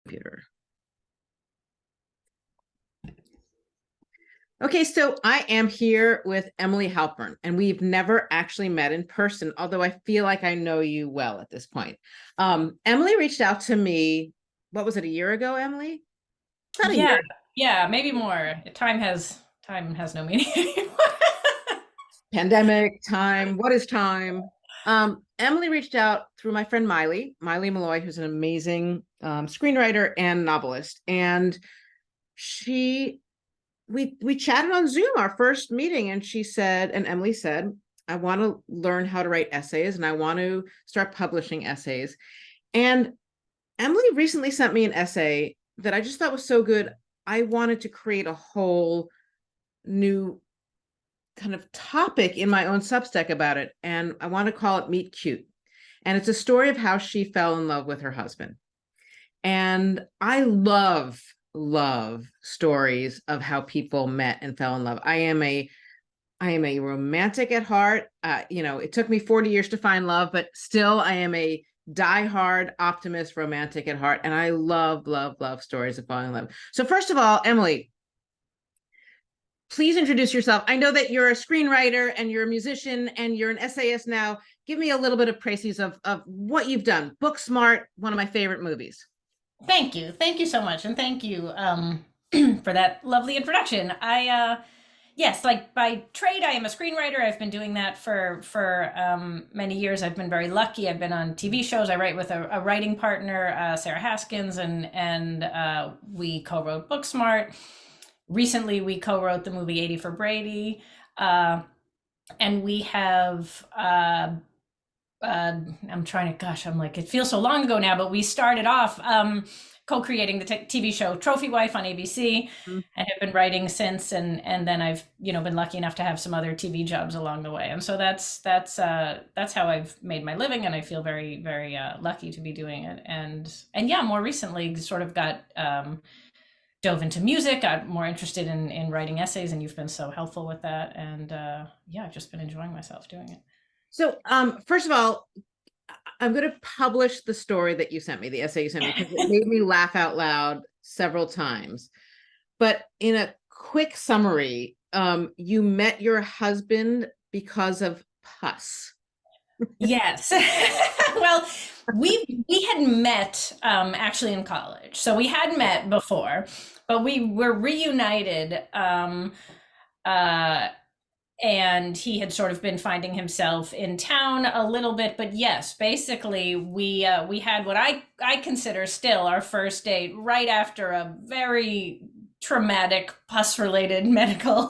Computer. Okay, so I am here with Emily Halpern, and we've never actually met in person, although I feel like I know you well at this point. Emily reached out to me, what was it, a year ago, Emily? About a Yeah, year. yeah, maybe more. Time has no meaning anymore. Pandemic, time, what is time? Emily reached out through my friend Miley Malloy, who's an amazing screenwriter and novelist. And she we chatted on Zoom our first meeting, and she said, and Emily said, I want to learn how to write essays and I want to start publishing essays. And Emily recently sent me an essay that I just thought was so good. I wanted to create a whole new kind of topic in my own Substack about it. And I want to call it Meet Cute. And it's a story of how she fell in love with her husband. And I love stories of how people met and fell in love. I am a romantic at heart. It took me 40 years to find love, but still I am a diehard optimist romantic at heart. And I love stories of falling in love. So first of all, Emily, please introduce yourself. I know that you're a screenwriter and you're a musician and you're an essayist now. Give me a little bit of praises of what you've done. Booksmart, one of my favorite movies. Thank you. Thank you so much. And thank you for that lovely introduction. Yes, like by trade, I am a screenwriter. I've been doing that for many years. I've been very lucky. I've been on TV shows. I write with a writing partner, Sarah Haskins, and we co-wrote Booksmart. Recently, we co-wrote the movie 80 for Brady. And we have I'm trying to, gosh, I'm like, it feels so long ago now, but we started off co-creating the TV show Trophy Wife on ABC, Mm-hmm. and have been writing since. And then I've been lucky enough to have some other TV jobs along the way, and so that's how I've made my living, and I feel very very lucky to be doing it. And yeah, more recently, sort of got dove into music, got more interested in writing essays, and you've been so helpful with that. And yeah, I've just been enjoying myself doing it. So, first of all, I'm going to publish the story that you sent me, the essay you sent me, because it made me laugh out loud several times. But in a quick summary, you met your husband because of pus. Yes. Well, we had met actually in college. So we had met before, but we were reunited, uh and he had sort of been finding himself in town a little bit. But yes, basically we had what I consider still our first date right after a very traumatic pus related medical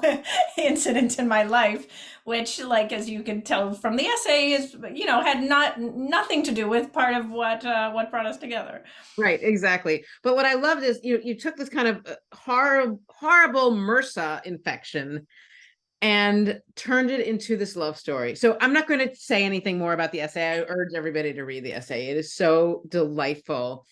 incident in my life, which, like, as you can tell from the essay, is had nothing to do with part of what brought us together. Right, exactly. But what I loved is you took this kind of horrible MRSA infection and turned it into this love story. So I'm not going to say anything more about the essay. I urge everybody to read the essay. It is so delightful.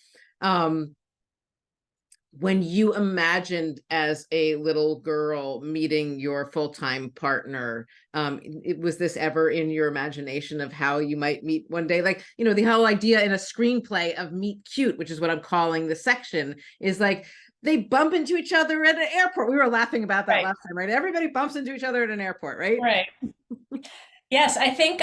When you imagined as a little girl meeting your full-time partner, was this ever in your imagination of how you might meet one day? Like, the whole idea in a screenplay of Meet Cute, which is what I'm calling the section, is like they bump into each other at an airport. We were laughing about that Right. last time, right? Everybody bumps into each other at an airport, right? Right. Yes, I think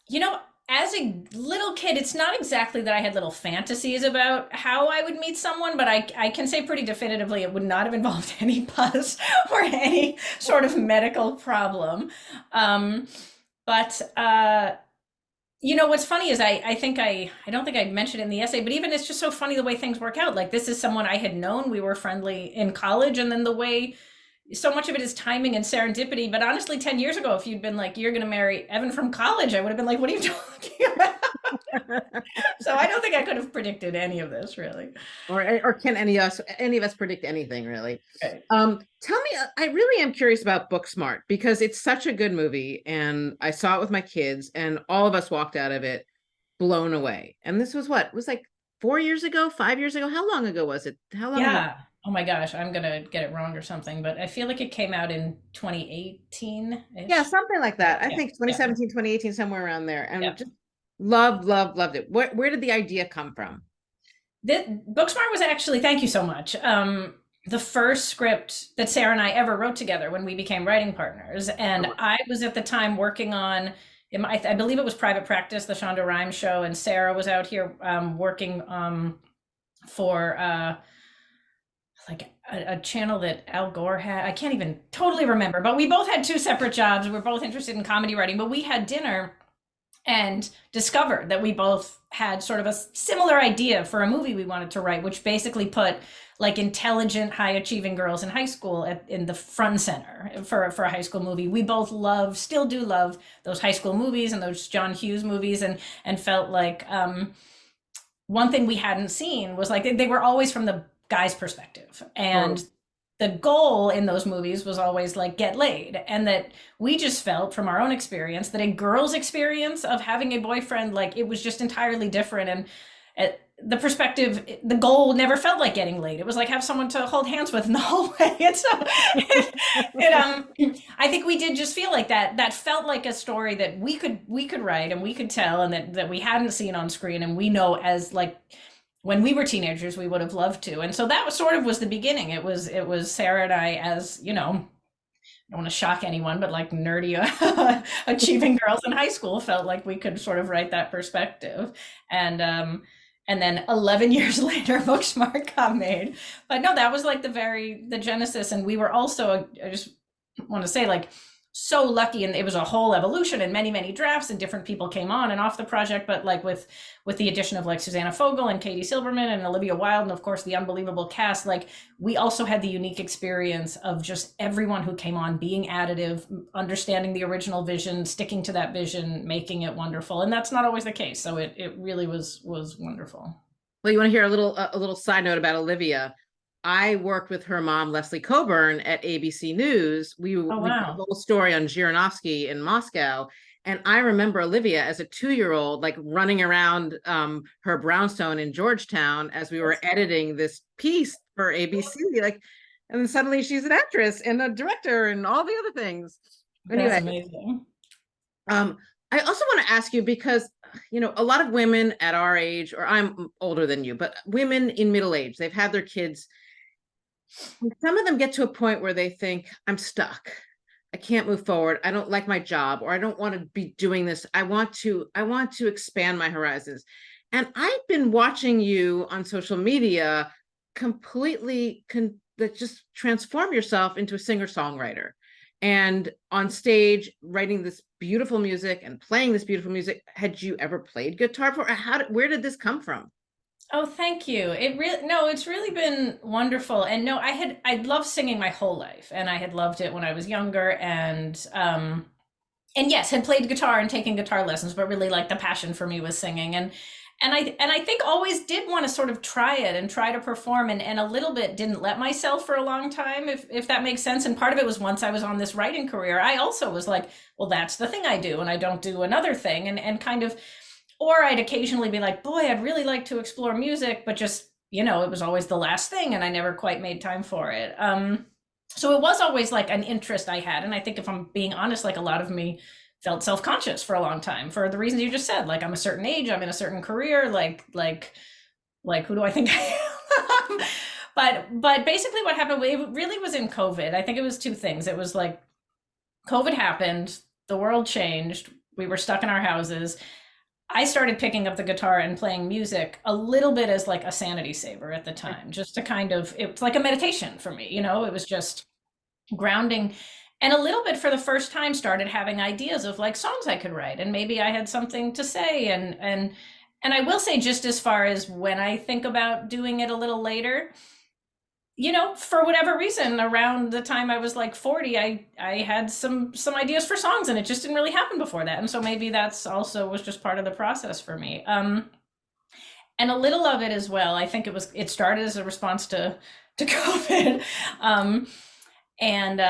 you know, as a little kid, it's not exactly that I had little fantasies about how I would meet someone, but I can say pretty definitively it would not have involved any pus or any sort of medical problem. Um, but what's funny is I don't think I mentioned it in the essay, but even it's just so funny the way things work out. Like, this is someone I had known, we were friendly in college, and then the way so much of it is timing and serendipity. But honestly, 10 years ago, if you'd been like, you're going to marry Evan from college, I would have been like, what are you talking about? So I don't think I could have predicted any of this, really. Or can any of us predict anything, really? Right. Tell me, I really am curious about Booksmart because it's such a good movie, and I saw it with my kids, and all of us walked out of it blown away. And this was what? It was like 4 years ago, 5 years ago? How long ago was it? How long ago? Yeah. Oh my gosh, I'm going to get it wrong or something, but I feel like it came out in Yeah, 2018-ish. something like Yeah, that. I yeah, think yeah, 2017, 2018, somewhere around there. And yeah. just loved it. Where did the idea come from? Booksmart was actually, thank you so much. The first script that Sarah and I ever wrote together when we became writing partners. And I was at the time working on, I believe it was Private Practice, the Shonda Rhimes show, and Sarah was out here working for like a channel that Al Gore had. I can't even totally remember, but we both had two separate jobs. We were both interested in comedy writing, but we had dinner and discovered that we both had sort of a similar idea for a movie we wanted to write, which basically put like intelligent, high achieving girls in high school in the front and center for a high school movie. We both love, still do love those high school movies and those John Hughes movies, and felt like one thing we hadn't seen was like they were always from the guy's perspective, and the goal in those movies was always like get laid, and that we just felt from our own experience that a girl's experience of having a boyfriend, like it was just entirely different. And the perspective, the goal never felt like getting laid. It was like have someone to hold hands with in the hallway. And so I think we did just feel like that felt like a story that we could write and we could tell, and that we hadn't seen on screen, and we know as like when we were teenagers we would have loved to. And so that was sort of was the beginning. It was Sarah and I, as I don't want to shock anyone, but like nerdy achieving girls in high school, felt like we could sort of write that perspective. And then 11 years later Booksmart got made. But no, that was like the genesis. And we were also, I just want to say, like, so lucky, and it was a whole evolution and many, many drafts, and different people came on and off the project. But like with the addition of like Susanna Fogel and Katie Silberman and Olivia Wilde, and of course the unbelievable cast, like we also had the unique experience of just everyone who came on being additive, understanding the original vision, sticking to that vision, making it wonderful. And that's not always the case. So it really was wonderful. Well, you want to hear a little side note about Olivia? I worked with her mom, Leslie Coburn, at ABC News. We Oh, did a wow. whole story on Zhirinovsky in Moscow. And I remember Olivia as a 2-year-old, like running around her brownstone in Georgetown as we were editing this piece for ABC. Like, and then suddenly she's an actress and a director and all the other things. That's Anyway, amazing. I also want to ask you because a lot of women at our age, or I'm older than you, but women in middle age, they've had their kids. Some of them get to a point where they think, I'm stuck. I can't move forward. I don't like my job, or I don't want to be doing this. I want to expand my horizons. And I've been watching you on social media completely that just transform yourself into a singer-songwriter. And on stage, writing this beautiful music and playing this beautiful music. Had you ever played guitar before? Where did this come from? Oh, thank you. It's really been wonderful. And no, I'd loved singing my whole life, and I had loved it when I was younger, and yes, had played guitar and taken guitar lessons, but really like the passion for me was singing. And I think always did want to sort of try it and try to perform, and a little bit didn't let myself for a long time, if that makes sense. And part of it was once I was on this writing career, I also was like, well, that's the thing I do, and I don't do another thing, and kind of, or I'd occasionally be like, boy, I'd really like to explore music, but just, it was always the last thing, and I never quite made time for it. So it was always like an interest I had. And I think, if I'm being honest, like a lot of me felt self-conscious for a long time for the reasons you just said. Like, I'm a certain age, I'm in a certain career, like who do I think I am? But basically what happened, it really was in COVID. I think it was two things. It was like COVID happened, the world changed, we were stuck in our houses. I started picking up the guitar and playing music a little bit as like a sanity saver at the time, just to kind of, it was like a meditation for me, it was just grounding. And a little bit, for the first time, started having ideas of like songs I could write, and maybe I had something to say. And I will say, just as far as when I think about doing it a little later, for whatever reason, around the time I was like 40, I had some ideas for songs, and it just didn't really happen before that. And so maybe that's also was just part of the process for me. And a little of it as well, I think it started as a response to COVID. And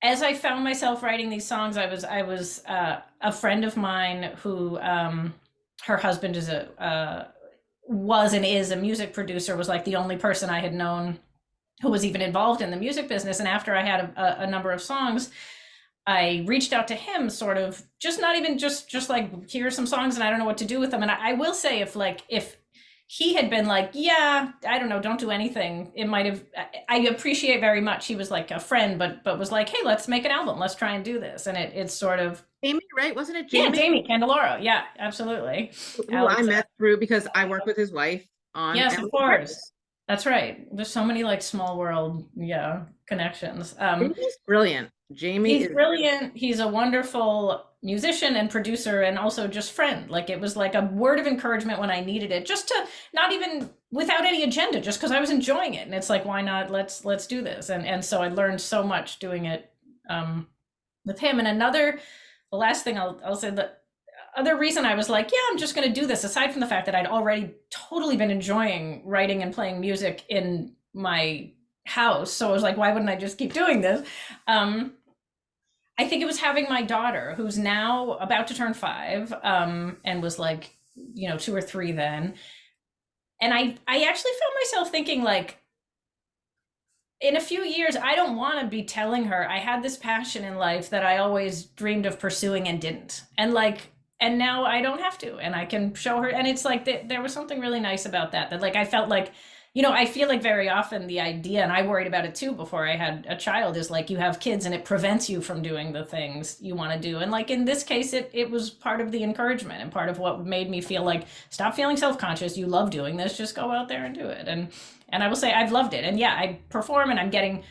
as I found myself writing these songs, I was a friend of mine who, her husband was and is a music producer, was like the only person I had known who was even involved in the music business. And after I had a number of songs, I reached out to him, sort of just not even just like, here's some songs and I don't know what to do with them. And I will say, if he had been like, yeah, I don't know, don't do anything. It might have, I appreciate very much. He was like a friend, but was like, hey, let's make an album. Let's try and do this. And it's sort of, Amy, right? Wasn't it yeah, Jamie Jamie Candeloro. Yeah, absolutely. who I Alex. met through because I work with his wife on Yes, of Emily course. Paris. That's right. There's so many like small world, yeah, connections. Jamie's brilliant. Jamie He's is brilliant. He's a wonderful musician and producer and also just friend. Like it was like a word of encouragement when I needed it, just to not even without any agenda, just because I was enjoying it. And it's like, why not? Let's do this. And so I learned so much doing it with him. And the last thing I'll say, the other reason I was like, yeah, I'm just going to do this, aside from the fact that I'd already totally been enjoying writing and playing music in my house. So I was like, why wouldn't I just keep doing this? I think it was having my daughter, who's now about to turn 5, and was like, 2 or 3 then. And I actually found myself thinking, like, in a few years, I don't want to be telling her I had this passion in life that I always dreamed of pursuing and didn't. And now I don't have to, and I can show her. And it's like, there was something really nice about that like, I felt like, I feel like very often the idea, and I worried about it too before I had a child, is like you have kids and it prevents you from doing the things you want to do. And like in this case, it was part of the encouragement and part of what made me feel like, stop feeling self-conscious. You love doing this, just go out there and do it. And I will say I've loved it. And yeah, I perform and I'm getting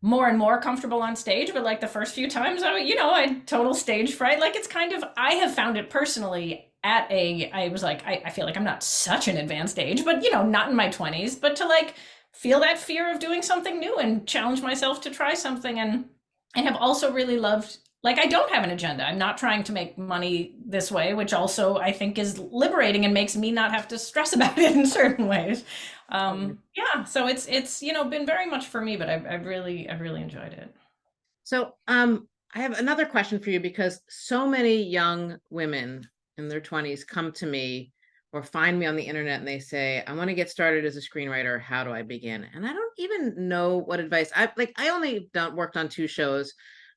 more and more comfortable on stage, but like the first few times I had total stage fright. Like it's kind of, I have found it personally I was like, I feel like I'm not such an advanced age, but not in my 20s, but to like feel that fear of doing something new and challenge myself to try something, and have also really loved, like, I don't have an agenda. I'm not trying to make money this way, which also I think is liberating and makes me not have to stress about it in certain ways. Yeah, so it's been very much for me, but I've really enjoyed it. so I have another question for you because so many young women in their 20s come to me or find me on the internet and they say, I want to get started as a screenwriter. How do I begin? And I don't even know what advice. I only worked on 2 shows.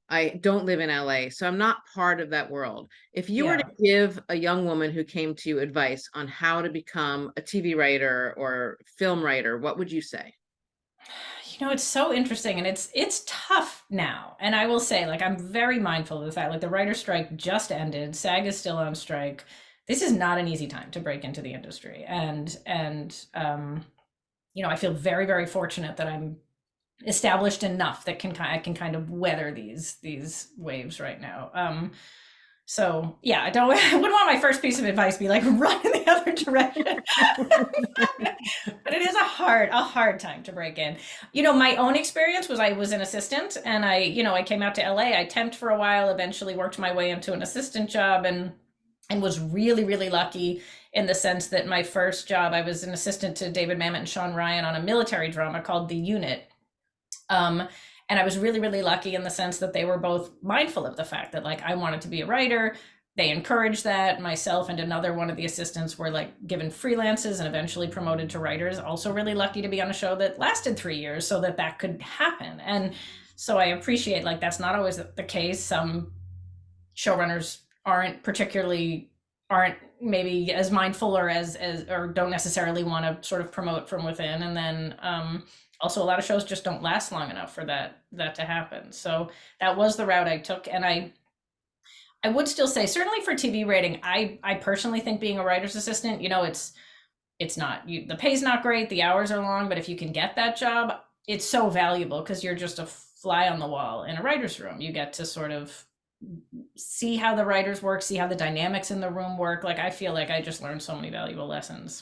I don't live in LA, so I'm not part of that world. If you were Yeah. to give a young woman who came to you advice on how to become a TV writer or film writer, what would you say? It's so interesting, and it's tough now. And I will say, like, I'm very mindful of the fact, like, the writer's strike just ended. SAG is still on strike. This is not an easy time to break into the industry. I feel very, very fortunate that I'm established enough that I can kind of weather these waves right now. So yeah, I wouldn't want my first piece of advice to be like run in the other direction. But it is a hard time to break in. My own experience was I was an assistant, and I came out to LA. I temped for a while, eventually worked my way into an assistant job, and was really, really lucky in the sense that my first job, I was an assistant to David Mamet and Sean Ryan on a military drama called The Unit. And I was really, really lucky in the sense that they were both mindful of the fact that like I wanted to be a writer. They encouraged that. Myself and another one of the assistants were like given freelances and eventually promoted to writers. Also really lucky to be on a show that lasted 3 years so that could happen. And so I appreciate, like, that's not always the case. Some showrunners aren't maybe as mindful or as or don't necessarily want to sort of promote from within. And then also a lot of shows just don't last long enough for that to happen. So that was the route I took. And I would still say, certainly for TV rating, I personally think being a writer's assistant, it's not, the pay's not great, the hours are long, but if you can get that job, it's so valuable because you're just a fly on the wall in a writer's room. You get to sort of see how the writers work, see how the dynamics in the room work. Like, I feel like I just learned so many valuable lessons.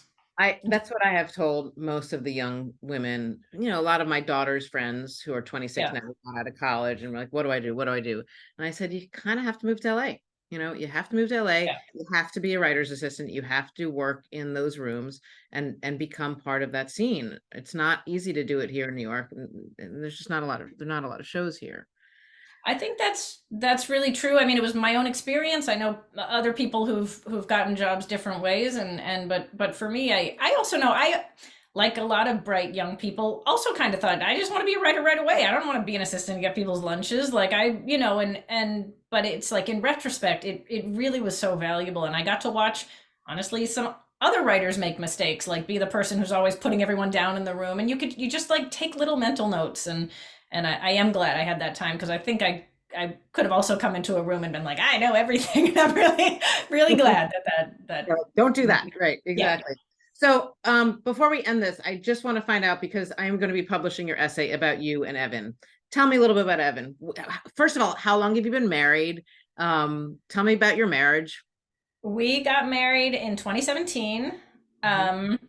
That's what I have told most of the young women. A lot of my daughter's friends who are 26 Yeah. now, got out of college, and we're like, what do I do? What do I do? And I said, you kind of have to move to LA. You have to move to LA. Yeah. You have to be a writer's assistant. You have to work in those rooms and become part of that scene. It's not easy to do it here in New York, and there's just not a lot of shows here. I think that's really true. I mean, it was my own experience. I know other people who've gotten jobs different ways, but for me, I also know, I, like a lot of bright young people, also kind of thought I just want to be a writer right away. I don't want to be an assistant and get people's lunches. Like but it's like in retrospect, it really was so valuable, and I got to watch, honestly, some other writers make mistakes, like be the person who's always putting everyone down in the room, and you just like take little mental notes. And I am glad I had that time, because I think I could have also come into a room and been like, I know everything. And I'm really glad that Don't do that. Right, yeah. exactly. So before we end this, I just want to find out, because I am going to be publishing your essay about you and Evan. Tell me a little bit about Evan. First of all, how long have you been married? Tell me about your marriage. We got married in 2017. Mhm. Um,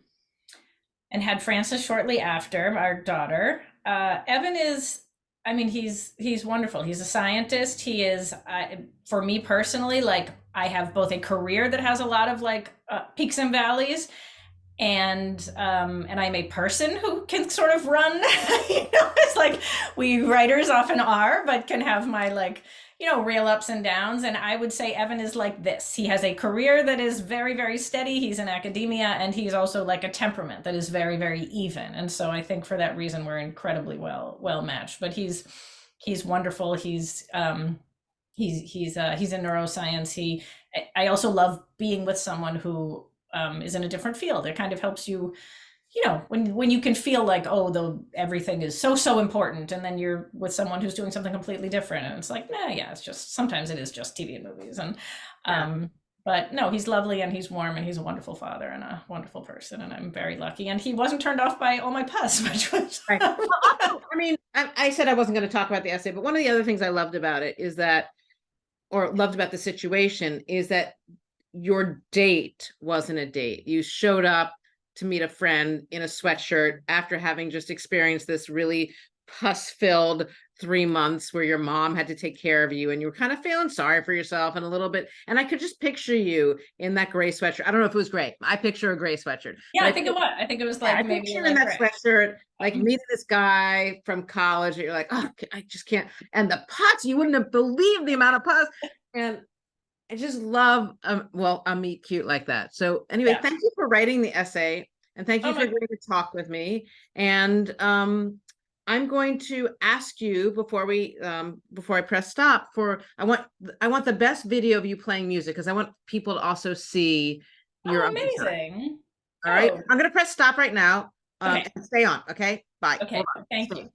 and had Frances shortly after, our daughter. Evan is, I mean, he's wonderful. He's a scientist. He is, for me personally, like I have both a career that has a lot of like peaks and valleys, and I'm a person who can sort of run. It's like we writers often are, but can have my like real ups and downs. And I would say Evan is like this. He has a career that is very, very steady. He's in academia, and he's also like a temperament that is very, very even. And so I think for that reason we're incredibly well matched. But he's wonderful. He's in neuroscience. I also love being with someone who is in a different field. It kind of helps you, when you can feel like, oh, everything is so important, and then you're with someone who's doing something completely different, and it's like, nah, yeah, it's just sometimes it is just TV and movies. And but no, he's lovely, and he's warm, and he's a wonderful father and a wonderful person, and I'm very lucky. And he wasn't turned off by all my pus, which was Right. Well, also, I mean, I said I wasn't going to talk about the essay, but one of the other things I loved about it is that, or loved about the situation, is that your date wasn't a date. You showed up to meet a friend in a sweatshirt after having just experienced this really pus-filled 3 months where your mom had to take care of you, and you were kind of feeling sorry for yourself and a little bit. And I could just picture you in that gray sweatshirt. I don't know if it was gray. I picture a gray sweatshirt. yeah, But I think it was. I think it was I like maybe picture in like that gray. sweatshirt, like meeting this guy from college, and you're like, oh, I just can't. And the pus, you wouldn't have believed the amount of pus. And I just love, well, a meet cute like that. So anyway, Yeah. thank you for writing the essay, and thank Oh you for my. agreeing to talk with me. And I'm going to ask you before I press stop, I want the best video of you playing music, because I want people to also see your Oh, other side. amazing. All right, Oh, I'm going to press stop right now. okay. And stay on. Okay, bye. Okay. Hold on. Thank Stay. you.